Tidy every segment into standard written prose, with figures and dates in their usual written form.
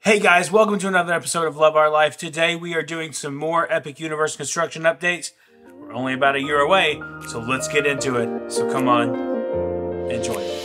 Hey guys, welcome to another episode of Love Our Life. Today we are doing some more Epic Universe construction updates. We're only about a year away, so let's get into it. So come on, enjoy it.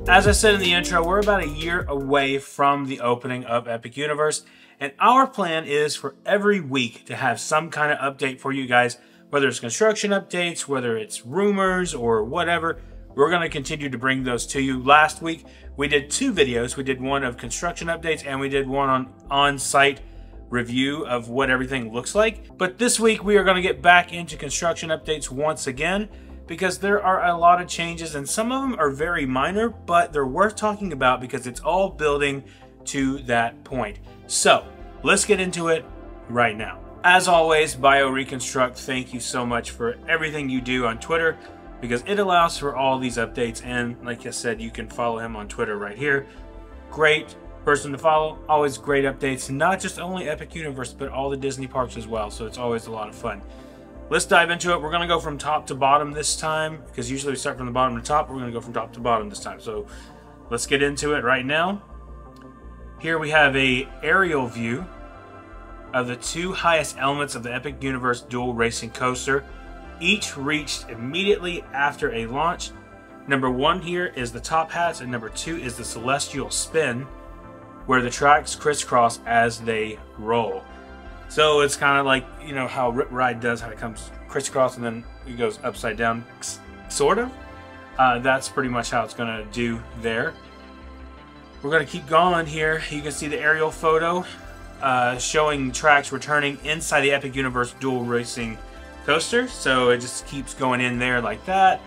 As I said in the intro, we're about a year away from the opening of Epic Universe, and our plan is for every week to have some kind of update for you guys. Whether it's construction updates, whether it's rumors or whatever, we're going to continue to bring those to you. Last week, we did two videos. We did one of construction updates and we did one on-site review of what everything looks like. But this week, we are going to get back into construction updates once again because there are a lot of changes and some of them are very minor, but they're worth talking about because it's all building to that point. So let's get into it right now. As always, BioReconstruct, thank you so much for everything you do on Twitter because it allows for all these updates, and like I said, you can follow him on Twitter right here. Great person to follow, always great updates, not just only Epic Universe, but all the Disney parks as well, so it's always a lot of fun. Let's dive into it. We're going to go from top to bottom this time because usually we start from the bottom to top. We're going to go from top to bottom this time, so let's get into it right now. Here we have a aerial view of the two highest elements of the Epic Universe Dual Racing Coaster, each reached immediately after a launch. Number one here is the Top Hats, and number two is the Celestial Spin, where the tracks crisscross as they roll. So it's kind of like, you know, how Rip Ride does, how it comes crisscross and then it goes upside down, sort of. That's pretty much how it's going to do there. We're going to keep going here. You can see the aerial photo showing tracks returning inside the Epic Universe Dual Racing Coaster. So it just keeps going in there like that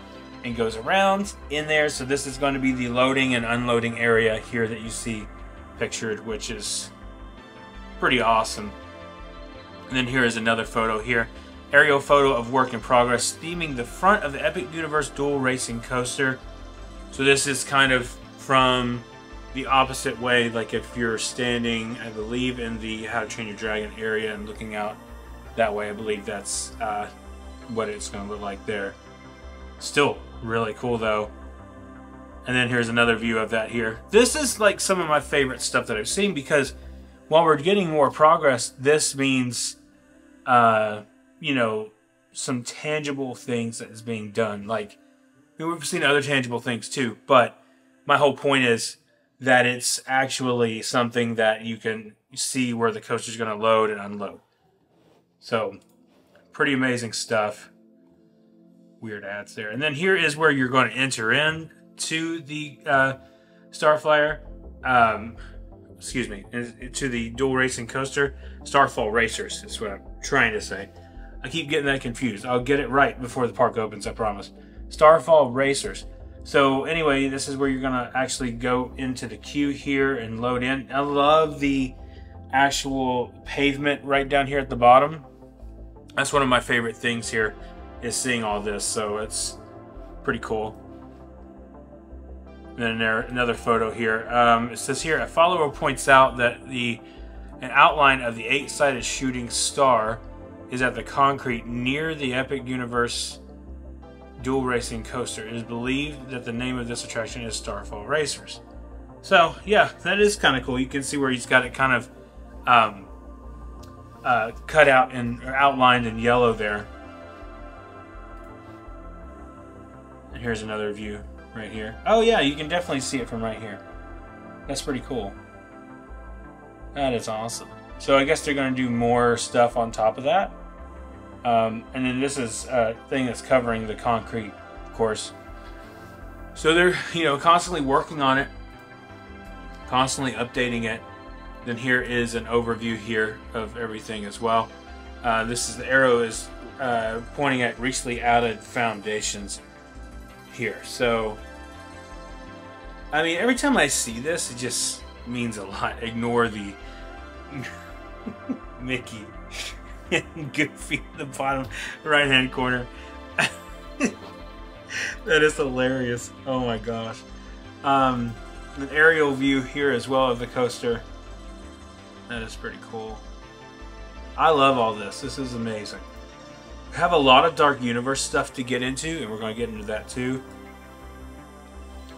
and goes around in there. So this is going to be the loading and unloading area here that you see pictured, which is pretty awesome. And then here is another photo here. Aerial photo of work in progress theming the front of the Epic Universe Dual Racing Coaster. So this is kind of from the opposite way, like if you're standing, I believe, in the How to Train Your Dragon area and looking out that way, I believe that's what it's going to look like there. Still really cool though. And then here's another view of that here. This is like some of my favorite stuff that I've seen because while we're getting more progress, this means, you know, some tangible things that is being done. Like, I mean, we've seen other tangible things too, but my whole point is that it's actually something that you can see where the coaster is going to load and unload. So, pretty amazing stuff. Weird ads there. And then here is where you're going to enter in to the Starflyer, excuse me, to the Dual Racing Coaster. Starfall Racers is what I'm trying to say. I keep getting that confused. I'll get it right before the park opens, I promise. Starfall Racers. So anyway, this is where you're going to actually go into the queue here and load in. I love the actual pavement right down here at the bottom. That's one of my favorite things here, is seeing all this. So it's pretty cool. And then another photo here. It says here, a follower points out that an outline of the 8-sided shooting star is at the concrete near the Epic Universe Dual Racing Coaster. It is believed that the name of this attraction is Starfall Racers. So yeah, that is kind of cool. You can see where he's got it kind of cut out and outlined in yellow there. And here's another view right here. Oh yeah, you can definitely see it from right here. That's pretty cool. That is awesome. So I guess they're going to do more stuff on top of that. And then this is a thing that's covering the concrete, of course. So they're, you know, constantly working on it, constantly updating it. Then here is an overview here of everything as well. This is the arrow is pointing at recently added foundations here. So, I mean, every time I see this, it just means a lot. Ignore the Mickey and Goofy in the bottom right hand corner. That is hilarious. Oh my gosh. An aerial view here as well of the coaster. That is pretty cool. I love all this. This is amazing. We have a lot of Dark Universe stuff to get into, and we're going to get into that too.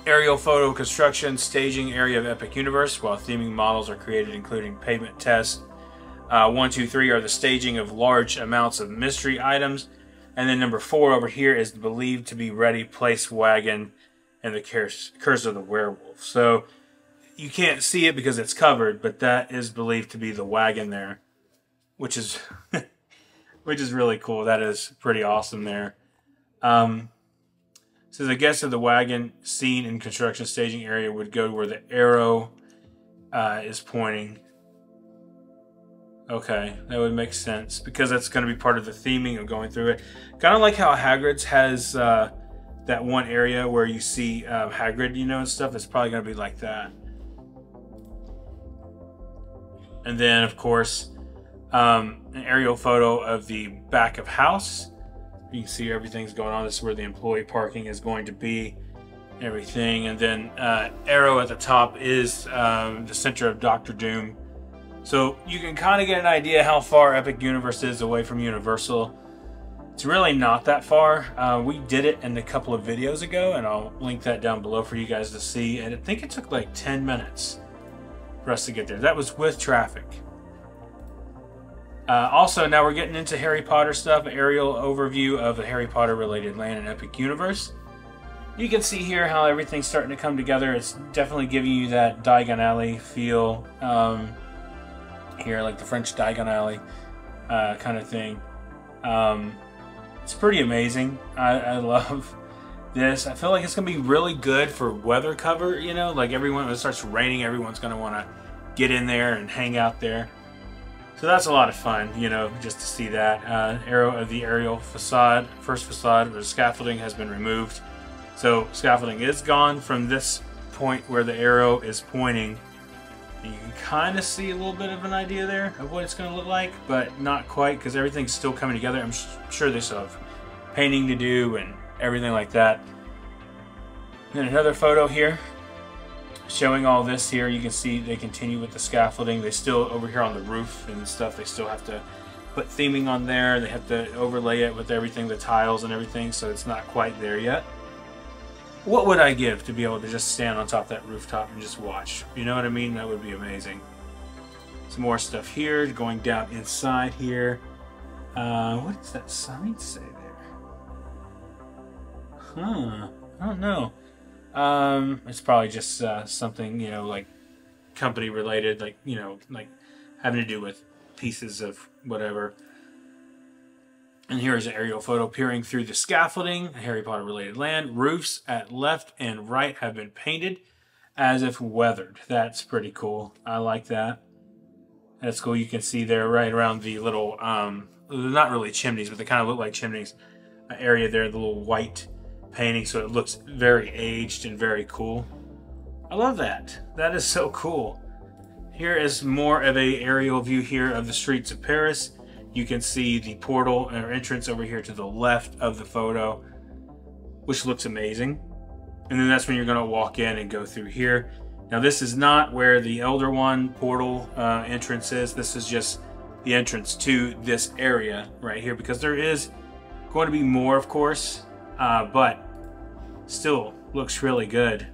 Aerial photo construction staging area of Epic Universe, while theming models are created, including pavement tests. 1, 2, 3 are the staging of large amounts of mystery items. And then number 4 over here is the believed to be ready place wagon and the curse of the werewolf. So you can't see it because it's covered, but that is believed to be the wagon there, which is which is really cool. That is pretty awesome there. So the guests of the wagon seen in construction staging area would go where the arrow is pointing. Okay, that would make sense because that's going to be part of the theming of going through it. Kind of like how Hagrid's has that one area where you see Hagrid, you know, and stuff. It's probably going to be like that. And then, of course, an aerial photo of the back of house. You can see everything's going on. This is where the employee parking is going to be. Everything. And then arrow at the top is the center of Doctor Doom. So you can kind of get an idea how far Epic Universe is away from Universal. It's really not that far. We did it in a couple of videos ago, and I'll link that down below for you guys to see. And I think it took like 10 minutes for us to get there. That was with traffic. Also, now we're getting into Harry Potter stuff. An aerial overview of the Harry Potter related land in Epic Universe. You can see here how everything's starting to come together. It's definitely giving you that Diagon Alley feel. Here, like the French Diagon Alley kind of thing. It's pretty amazing. I love this. I feel like it's going to be really good for weather cover, you know, like everyone, when it starts raining, everyone's going to want to get in there and hang out there. So that's a lot of fun, you know, just to see that. Arrow of the aerial facade, first facade, where the scaffolding has been removed. So scaffolding is gone from this point where the arrow is pointing. You can kind of see a little bit of an idea there of what it's going to look like, but not quite because everything's still coming together. I'm sure they still have painting to do and everything like that. Then another photo here showing all this here. You can see they continue with the scaffolding. They still, over here on the roof and stuff, they still have to put theming on there. They have to overlay it with everything, the tiles and everything, so it's not quite there yet. What would I give to be able to just stand on top of that rooftop and just watch? You know what I mean? That would be amazing. Some more stuff here, going down inside here. What does that sign say there? Huh, I don't know. It's probably just something, you know, like company related, like, you know, like having to do with pieces of whatever. And here's an aerial photo peering through the scaffolding, a Harry Potter related land. Roofs at left and right have been painted as if weathered. That's pretty cool. I like that. That's cool. You can see there right around the little, they're not really chimneys, but they kind of look like chimneys. Area there, the little white painting, so it looks very aged and very cool. I love that. That is so cool. Here is more of a aerial view here of the streets of Paris. You can see the portal or entrance over here to the left of the photo, which looks amazing. And then that's when you're going to walk in and go through here. Now this is not where the Elder One portal entrance is. This is just the entrance to this area right here, because there is going to be more, of course, but still looks really good.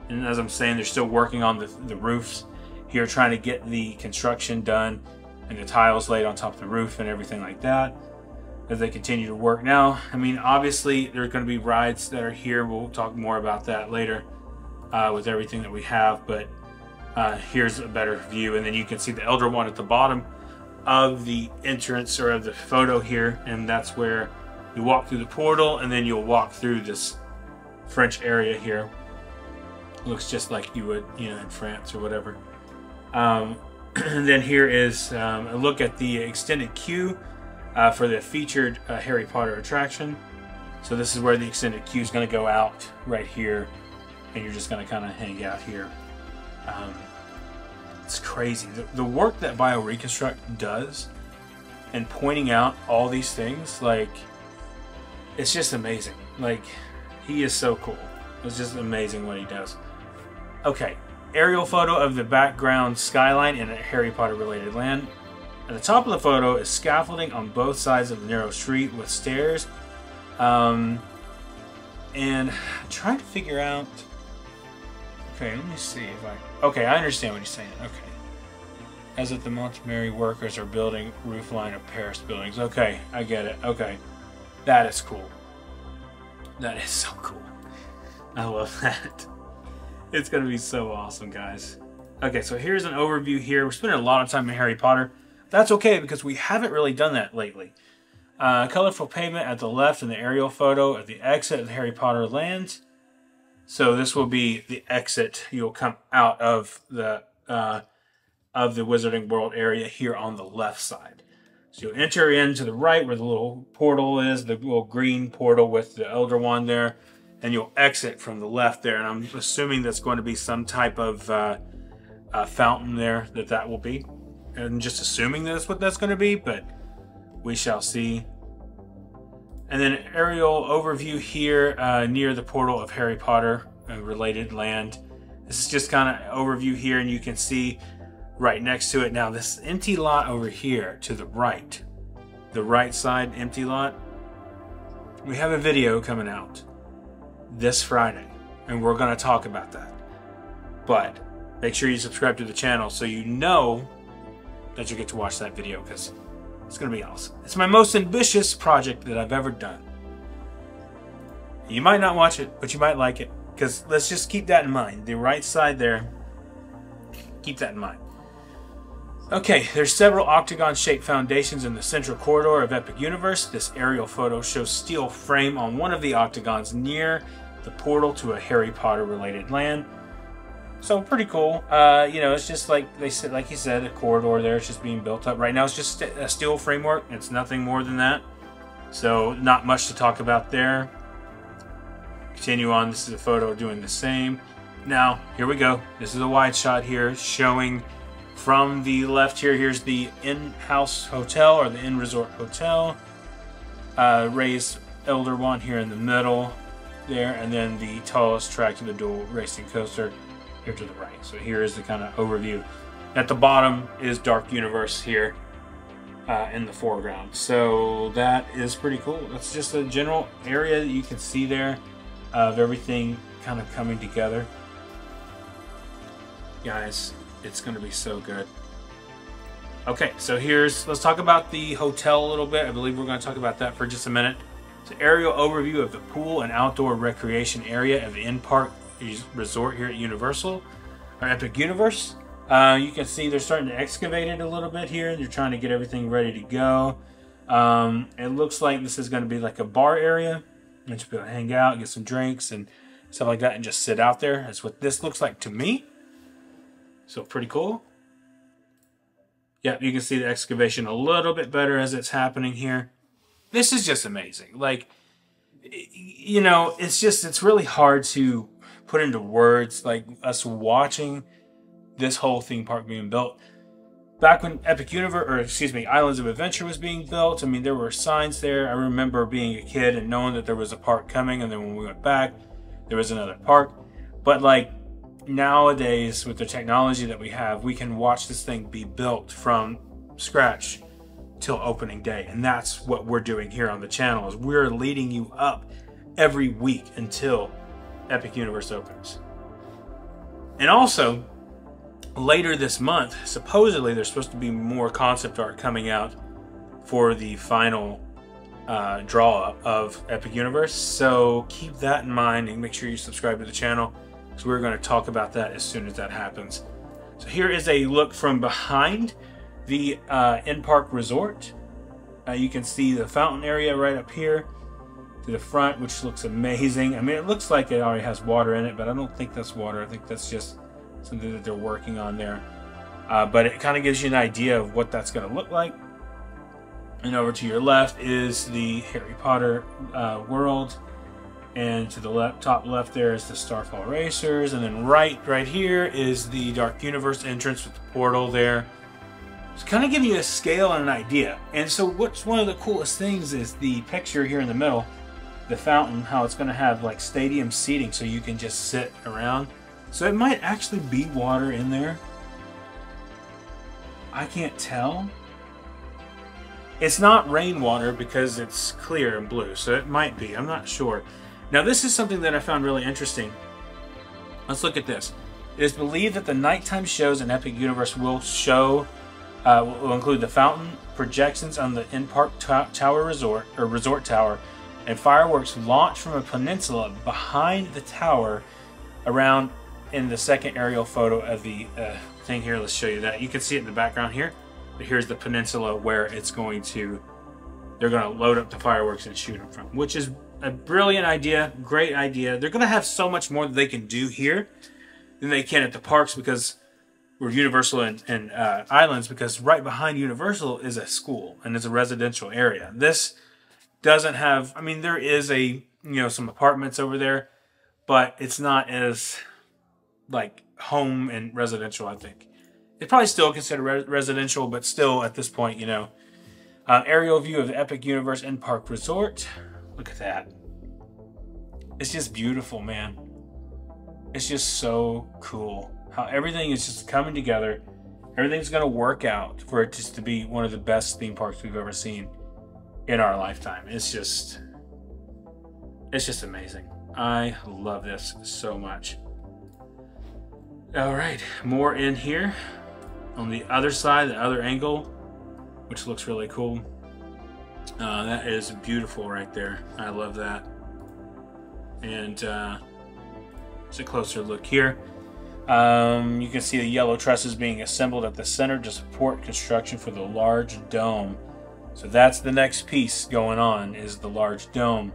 And as I'm saying, they're still working on the roofs here, trying to get the construction done and the tiles laid on top of the roof and everything like that as they continue to work. Now, I mean, obviously there's going to be rides that are here. We'll talk more about that later with everything that we have, but here's a better view. And then you can see the Elder One at the bottom of the entrance or of the photo here, and that's where you walk through the portal, and then you'll walk through this French area here. Looks just like you would, you know, in France or whatever. And then here is a look at the extended queue for the featured Harry Potter attraction. So this is where the extended queue is going to go out right here, and you're just going to kind of hang out here. It's crazy. The work that BioReconstruct does and pointing out all these things, like, it's just amazing. Like, he is so cool. It's just amazing what he does. Okay, aerial photo of the background skyline in a Harry Potter related land. At the top of the photo is scaffolding on both sides of the narrow street with stairs. And I'm trying to figure out Okay, let me see if I... Okay, I understand what he's saying. Okay. As if the Montemary workers are building roof line of Paris buildings. Okay, I get it. Okay. That is cool. That is so cool. I love that. It's going to be so awesome, guys. Okay, so here's an overview here. We're spending a lot of time in Harry Potter. That's okay, because we haven't really done that lately. Colorful pavement at the left in the aerial photo at the exit of the Harry Potter lands. So this will be the exit. You'll come out of the Wizarding World area here on the left side. So you'll enter into the right where the little portal is, the little green portal with the Elder Wand there, and you'll exit from the left there. And I'm assuming that's going to be some type of fountain there that will be. And just assuming that's what that's going to be, but we shall see. And then aerial overview here near the portal of Harry Potter related land. This is just kind of overview here, and you can see right next to it now this empty lot over here to the right side empty lot. We have a video coming out this Friday, and we're going to talk about that. But make sure you subscribe to the channel so you know that you get to watch that video, because it's going to be awesome. It's my most ambitious project that I've ever done. You might not watch it, but you might like it, because let's just keep that in mind. The right side there, keep that in mind. Okay, there's several octagon-shaped foundations in the central corridor of Epic Universe. This aerial photo shows steel frame on one of the octagons near the portal to a Harry Potter-related land. So pretty cool. You know, it's just like they said, like you said, a corridor there. It's just being built up right now. It's just a steel framework. It's nothing more than that. So not much to talk about there. Continue on. This is a photo doing the same. Now here we go. This is a wide shot here showing. From the left here, here's the in-house hotel or the in-resort hotel. Raised Elder Wand here in the middle there, and then the tallest track to the dual racing coaster here to the right. So here is the kind of overview. At the bottom is Dark Universe here in the foreground. So that is pretty cool. That's just a general area that you can see there of everything kind of coming together. Guys, it's going to be so good. Okay, so let's talk about the hotel a little bit. I believe we're going to talk about that for just a minute. It's an aerial overview of the pool and outdoor recreation area of the in-park resort here at Universal, or Epic Universe. You can see they're starting to excavate it a little bit here. They're trying to get everything ready to go. It looks like this is going to be like a bar area. You should be able to hang out, get some drinks and stuff like that, and just sit out there. That's what this looks like to me. So pretty cool. Yeah, you can see the excavation a little bit better as it's happening here. This is just amazing. Like, you know, it's really hard to put into words, like us watching this whole theme park being built. Back when Epic Universe, or excuse me, Islands of Adventure was being built, I mean, there were signs there. I remember being a kid and knowing that there was a park coming, and then when we went back, there was another park. But like, nowadays, with the technology that we have, we can watch this thing be built from scratch till opening day. And that's what we're doing here on the channel, is we're leading you up every week until Epic Universe opens. And also, later this month, supposedly there's supposed to be more concept art coming out for the final draw of Epic Universe. So keep that in mind and make sure you subscribe to the channel, because we're going to talk about that as soon as that happens. So here is a look from behind the in-park resort. You can see the fountain area right up here to the front, which looks amazing. I mean, it looks like it already has water in it, but I don't think that's water. I think that's just something that they're working on there. But it kind of gives you an idea of what that's going to look like. And over to your left is the Harry Potter world. And to the top left there is the Starfall Racers. And then right here is the Dark Universe entrance with the portal there. It's kind of giving you a scale and an idea. And so what's one of the coolest things is the picture here in the middle, the fountain, how it's going to have like stadium seating so you can just sit around. So it might actually be water in there. I can't tell. It's not rainwater because it's clear and blue, so it might be. I'm not sure. Now this is something that I found really interesting. Let's look at this. It is believed that the nighttime shows in Epic Universe will include the fountain, projections on the in-park tower resort tower, and fireworks launched from a peninsula behind the tower around in the second aerial photo of the thing here. Let's show you that. You can see it in the background here. But here's the peninsula where it's going to, they're going to load up the fireworks and shoot them from, which is a brilliant idea, great idea. They're going to have so much more that they can do here than they can at the parks, because we're Universal and Islands, because right behind Universal is a school and it's a residential area. This doesn't have, I mean, there is some apartments over there, but it's not as like home and residential, I think. It's probably still considered residential, but still at this point, aerial view of the Epic Universe in-park resort. Look at that. It's just beautiful, man. It's just so cool how everything is just coming together. Everything's going to work out for it just to be one of the best theme parks we've ever seen in our lifetime. It's just amazing. I love this so much. All right, more in here on the other side, the other angle, which looks really cool. That is beautiful right there. I love that. And it's a closer look here. You can see the yellow trusses being assembled at the center to support construction for the large dome. So that's the next piece going on, is the large dome.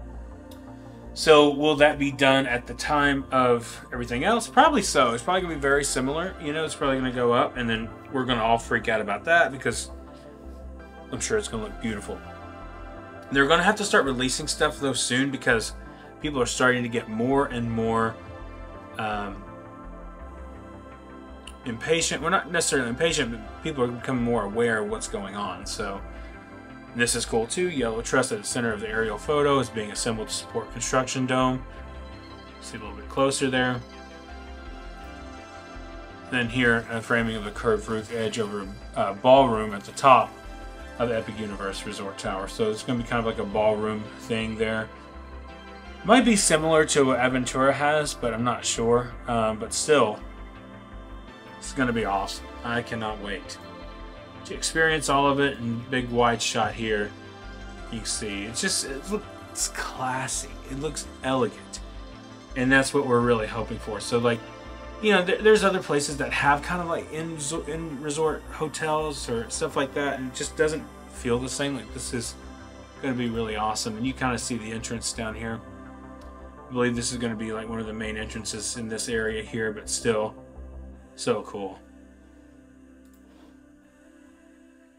So will that be done at the time of everything else? Probably so. It's probably going to be very similar. It's probably going to go up, and then we're going to all freak out about that because I'm sure it's going to look beautiful. They're going to have to start releasing stuff, though, soon, because people are starting to get more and more impatient. Well, not necessarily impatient, but people are becoming more aware of what's going on. So this is cool too. Yellow truss at the center of the aerial photo is being assembled to support construction dome. See a little bit closer there. Then here, a framing of the curved roof edge over a ballroom at the top of the Epic Universe Resort Tower. So it's going to be kind of like a ballroom thing there. Might be similar to what Aventura has, but I'm not sure. But still, it's going to be awesome. I cannot wait to experience all of it in big wide shot here. You can see it's classy. It looks elegant, and that's what we're really hoping for. So like, there's other places that have kind of like in resort hotels or stuff like that, and it just doesn't feel the same. Like, this is going to be really awesome. And you kind of see the entrance down here. I believe this is going to be like one of the main entrances in this area here, but still so cool.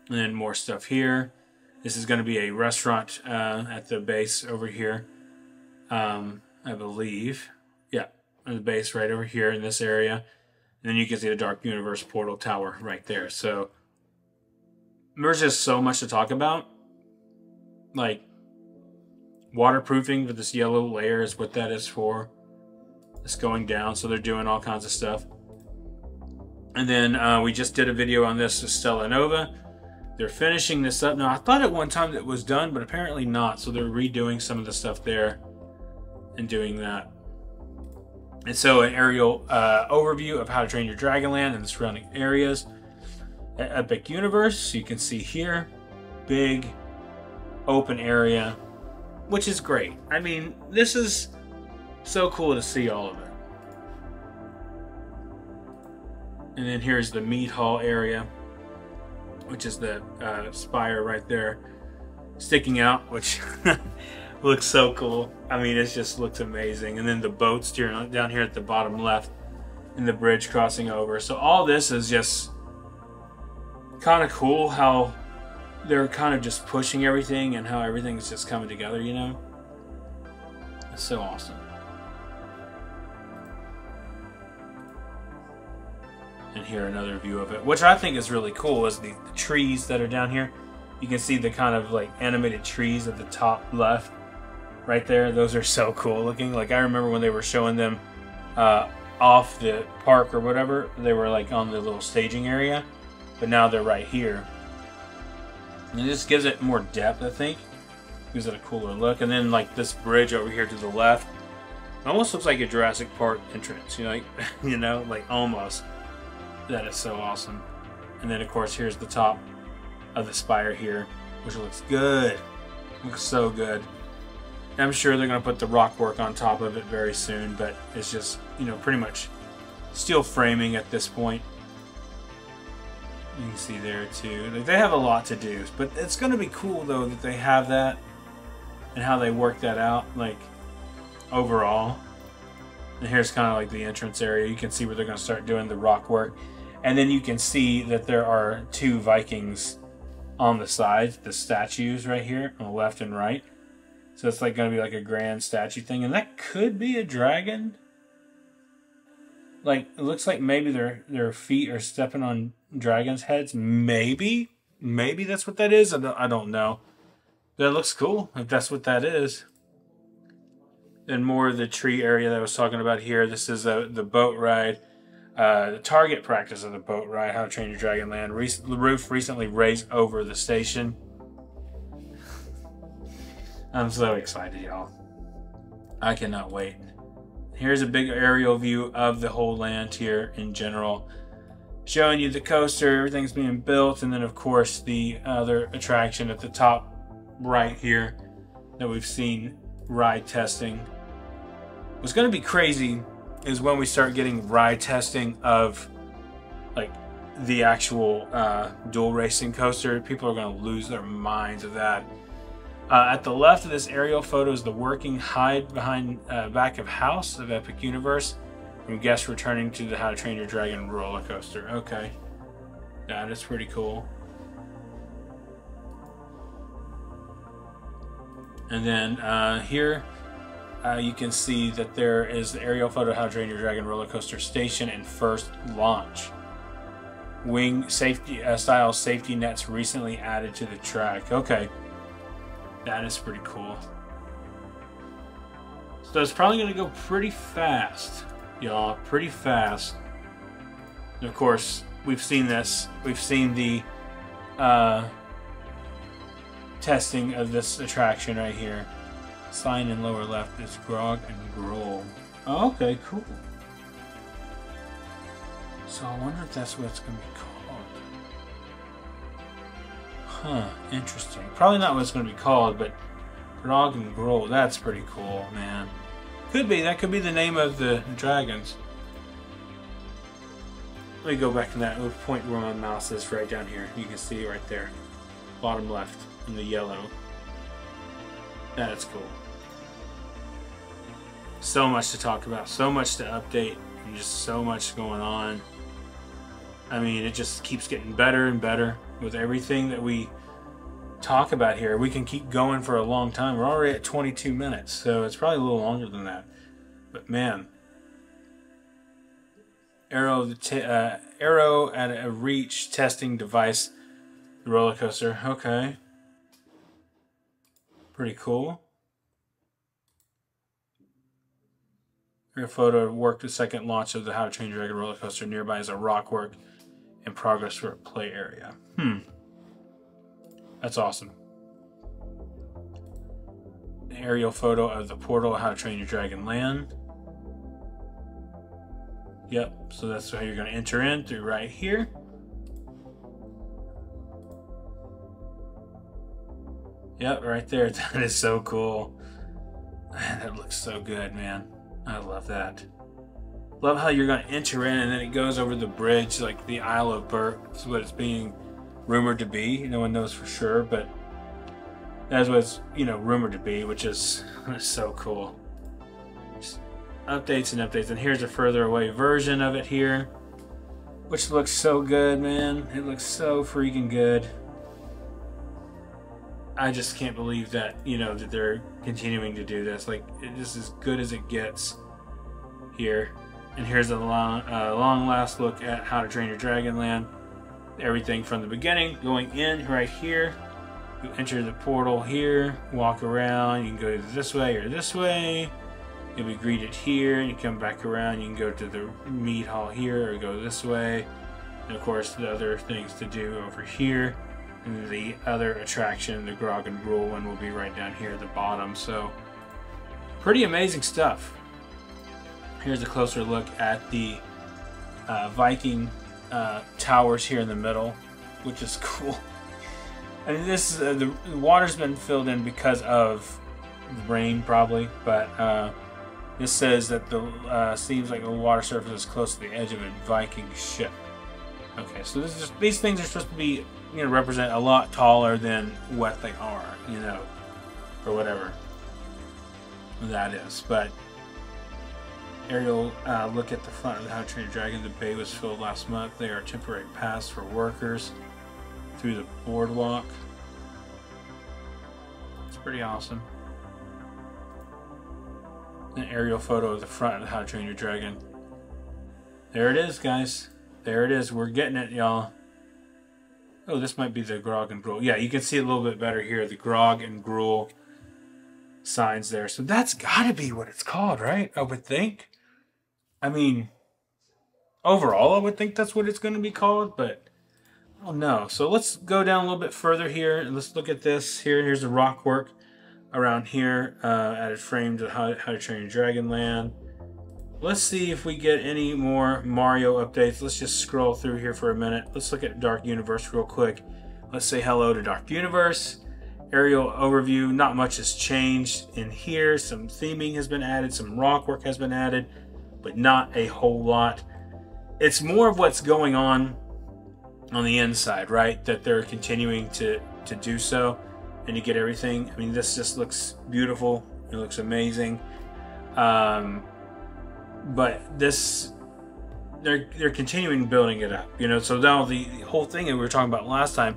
And then more stuff here. This is going to be a restaurant at the base over here, I believe. Yeah, at the base right over here in this area. And then you can see the Dark Universe portal tower right there. So there's just so much to talk about. Like, waterproofing with this yellow layer is what that is for. It's going down, so they're doing all kinds of stuff. And then we just did a video on this with Stella Nova. They're finishing this up. Now, I thought at one time that it was done, but apparently not. So they're redoing some of the stuff there and doing that. And so an aerial overview of How to Train Your Dragonland and the surrounding areas at Epic Universe. You can see here, big open area, which is great. I mean, this is so cool to see all of it. And then here's the meat hall area, which is the spire right there sticking out, which looks so cool. I mean, it just looks amazing. And then the boats down here at the bottom left and the bridge crossing over. So all this is just kind of cool how they're kind of just pushing everything and how everything's just coming together, It's so awesome. And here another view of it, which I think is really cool, is the trees that are down here. You can see the kind of like animated trees at the top left right there. Those are so cool looking. Like, I remember when they were showing them off the park or whatever, they were like on the little staging area, but now they're right here. And it just gives it more depth, I think. Gives it a cooler look. And then like this bridge over here to the left Almost looks like a Jurassic Park entrance, you know, like, you know, like almost. That is so awesome. And then of course here's the top of the spire here, which looks good. Looks so good. I'm sure they're going to put the rock work on top of it very soon, but it's just, you know, pretty much steel framing at this point. You can see there too. Like, they have a lot to do, but it's going to be cool though that they have that and how they work that out, like, overall. And here's kind of like the entrance area. You can see where they're going to start doing the rock work. And then you can see that there are two Vikings on the sides, the statues right here on the left and right. So it's like going to be like a grand statue thing. And that could be a dragon. Like, it looks like maybe their feet are stepping on dragons' heads. Maybe. Maybe that's what that is. I don't know. That looks cool if that's what that is. And more of the tree area that I was talking about here. This is the boat ride. The target practice of the boat ride. How to Train Your Dragon Land. The roof recently raised over the station. I'm so excited, y'all. I cannot wait. Here's a big aerial view of the whole land here in general. Showing you the coaster, everything's being built, and then of course the other attraction at the top right here that we've seen ride testing. What's going to be crazy is when we start getting ride testing of like the actual dual racing coaster. People are going to lose their minds of that. At the left of this aerial photo is the working hide behind back of house of Epic Universe from guests returning to the How to Train Your Dragon roller coaster. Okay, that is pretty cool. And then here you can see that there is the aerial photo of How to Train Your Dragon roller coaster station and first launch. Wing safety style safety nets recently added to the track. Okay. That is pretty cool. So it's probably going to go pretty fast, y'all. Pretty fast. And of course, we've seen this. We've seen the testing of this attraction right here. Sign in lower left is Grog and Groll. Oh, okay, cool. So I wonder if that's what it's going to be called. Huh, interesting. Probably not what it's going to be called, but Grog and Groll, that's pretty cool, man. Could be, that could be the name of the dragons. Let me go back to that point where my mouse is right down here. You can see right there. Bottom left in the yellow. That's cool. So much to talk about, so much to update, and just so much going on. I mean, it just keeps getting better and better with everything that we talk about here. We can keep going for a long time. We're already at 22 minutes, so it's probably a little longer than that. But man, arrow at a reach testing device, the roller coaster. Okay, pretty cool. Your photo worked the second launch of the How to Train Your Dragon roller coaster. Nearby is a rock work in progress for a play area. That's awesome. An aerial photo of the portal, How to Train Your Dragon Land. Yep, so that's how you're going to enter in through right here. Yep, right there. That is so cool. That looks so good, man. I love that. Love how you're going to enter in and then it goes over the bridge, like the Isle of Berk. That's what it's being rumored to be. No one knows for sure, but that's what it's, you know, rumored to be, which is so cool. Just updates and updates. And here's a further away version of it here, which looks so good, man. It looks so freaking good. I just can't believe that, you know, that they're continuing to do this. Like, it is as good as it gets here. And here's a long last look at How to Train Your Dragon Land. Everything from the beginning, going in right here. You enter the portal here, walk around. You can go this way or this way. You'll be greeted here, and you come back around. You can go to the mead hall here or go this way. And of course, the other things to do over here. And the other attraction, the Grog and Gruul one, will be right down here at the bottom. So, pretty amazing stuff. Here's a closer look at the Viking towers here in the middle, which is cool. I mean, this the water's been filled in because of the rain, probably, but this says that the seems like the water surface is close to the edge of a Viking ship. Okay, so this is these things are supposed to be, you know, represent a lot taller than what they are, you know, or whatever that is. But aerial look at the front of the How to Train Your Dragon. The bay was filled last month. They are temporary paths for workers through the boardwalk. It's pretty awesome. An aerial photo of the front of How to Train Your Dragon. There it is, guys. There it is. We're getting it, y'all. Oh, this might be the Grog and Gruel. Yeah, you can see it a little bit better here. The Grog and Gruel signs there. So that's got to be what it's called, right? I would think. I mean, overall, I would think that's what it's going to be called, but I don't know. So let's go down a little bit further here, and let's look at this here. Here's the rock work around here, added frame to How to Train Your Dragon land. Let's see if we get any more Mario updates. Let's just scroll through here for a minute. Let's look at Dark Universe real quick. Let's say hello to Dark Universe. Aerial overview, not much has changed in here. Some theming has been added, some rock work has been added, but not a whole lot. It's more of what's going on the inside, right? That they're continuing to do so and to get everything. I mean, this just looks beautiful. It looks amazing. But this, they're continuing building it up, you know. So now the whole thing that we were talking about last time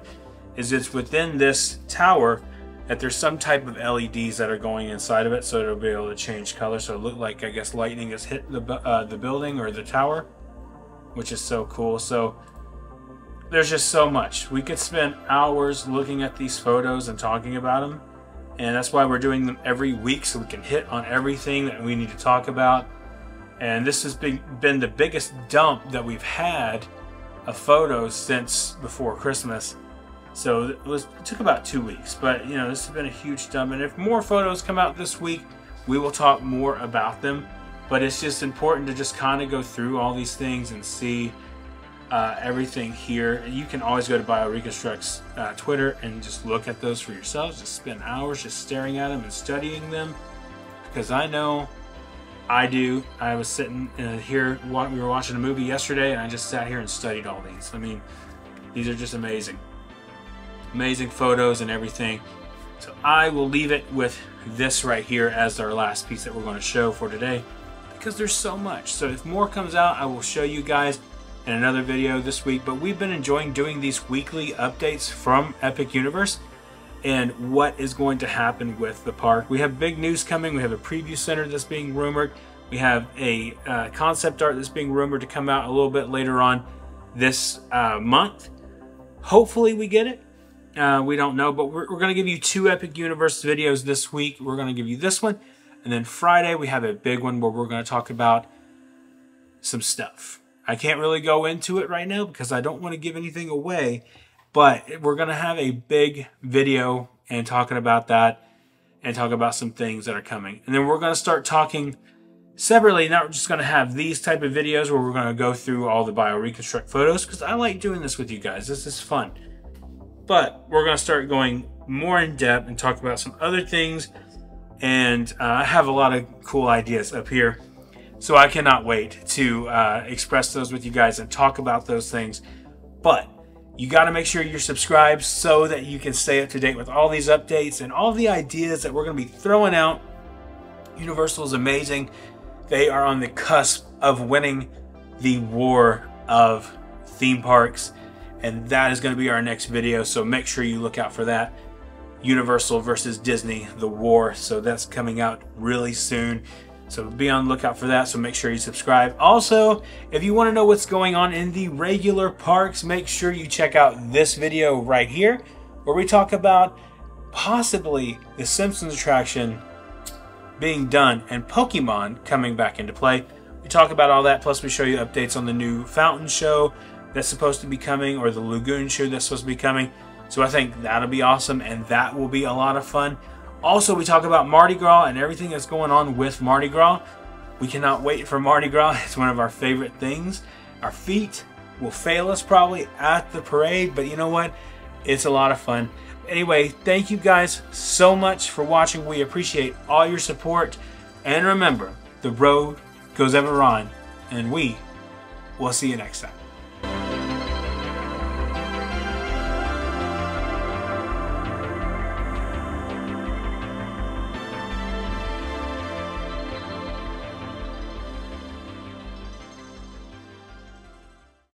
is it's within this tower that there's some type of LEDs that are going inside of it, so it'll be able to change color. So it look like, I guess, lightning has hit the building or the tower, which is so cool. So there's just so much. We could spend hours looking at these photos and talking about them, and that's why we're doing them every week, so we can hit on everything that we need to talk about. And this has been the biggest dump that we've had of photos since before Christmas. So it took about 2 weeks, but you know, this has been a huge dump. And if more photos come out this week, we will talk more about them. But it's just important to just kind of go through all these things and see everything here. And you can always go to BioReconstruct's Twitter and just look at those for yourselves. Just spend hours just staring at them and studying them, because I know I do. I was sitting here, we were watching a movie yesterday, and I just sat here and studied all these. I mean, these are just amazing. Amazing photos and everything. So I will leave it with this right here as our last piece that we're going to show for today, because there's so much. So if more comes out, I will show you guys in another video this week. But we've been enjoying doing these weekly updates from Epic Universe and what is going to happen with the park. We have big news coming. We have a preview center that's being rumored. We have a concept art that's being rumored to come out a little bit later on this month. Hopefully we get it. We don't know, but we're going to give you 2 Epic Universe videos this week. We're going to give you this one, and then Friday we have a big one where we're going to talk about some stuff. I can't really go into it right now because I don't want to give anything away, but we're going to have a big video and talking about that and talk about some things that are coming. And then we're going to start talking separately. Not just going to have these type of videos where we're going to go through all the BioReconstruct photos, because I like doing this with you guys. This is fun. But we're going to start going more in depth and talk about some other things. And I have a lot of cool ideas up here. So I cannot wait to express those with you guys and talk about those things. But you got to make sure you're subscribed so that you can stay up to date with all these updates and all the ideas that we're going to be throwing out. Universal is amazing. They are on the cusp of winning the war of theme parks. And that is going to be our next video. So make sure you look out for that. Universal versus Disney, the war. So that's coming out really soon. So be on the lookout for that, so make sure you subscribe. Also, if you want to know what's going on in the regular parks, make sure you check out this video right here, where we talk about possibly the Simpsons attraction being done and Pokemon coming back into play. We talk about all that, plus we show you updates on the new fountain show that's supposed to be coming, or the lagoon show that's supposed to be coming. So I think that'll be awesome, and that will be a lot of fun. Also, we talk about Mardi Gras and everything that's going on with Mardi Gras. We cannot wait for Mardi Gras. It's one of our favorite things. Our feet will fail us probably at the parade, but you know what? It's a lot of fun. Anyway, thank you guys so much for watching. We appreciate all your support. And remember, the road goes ever on, and we will see you next time.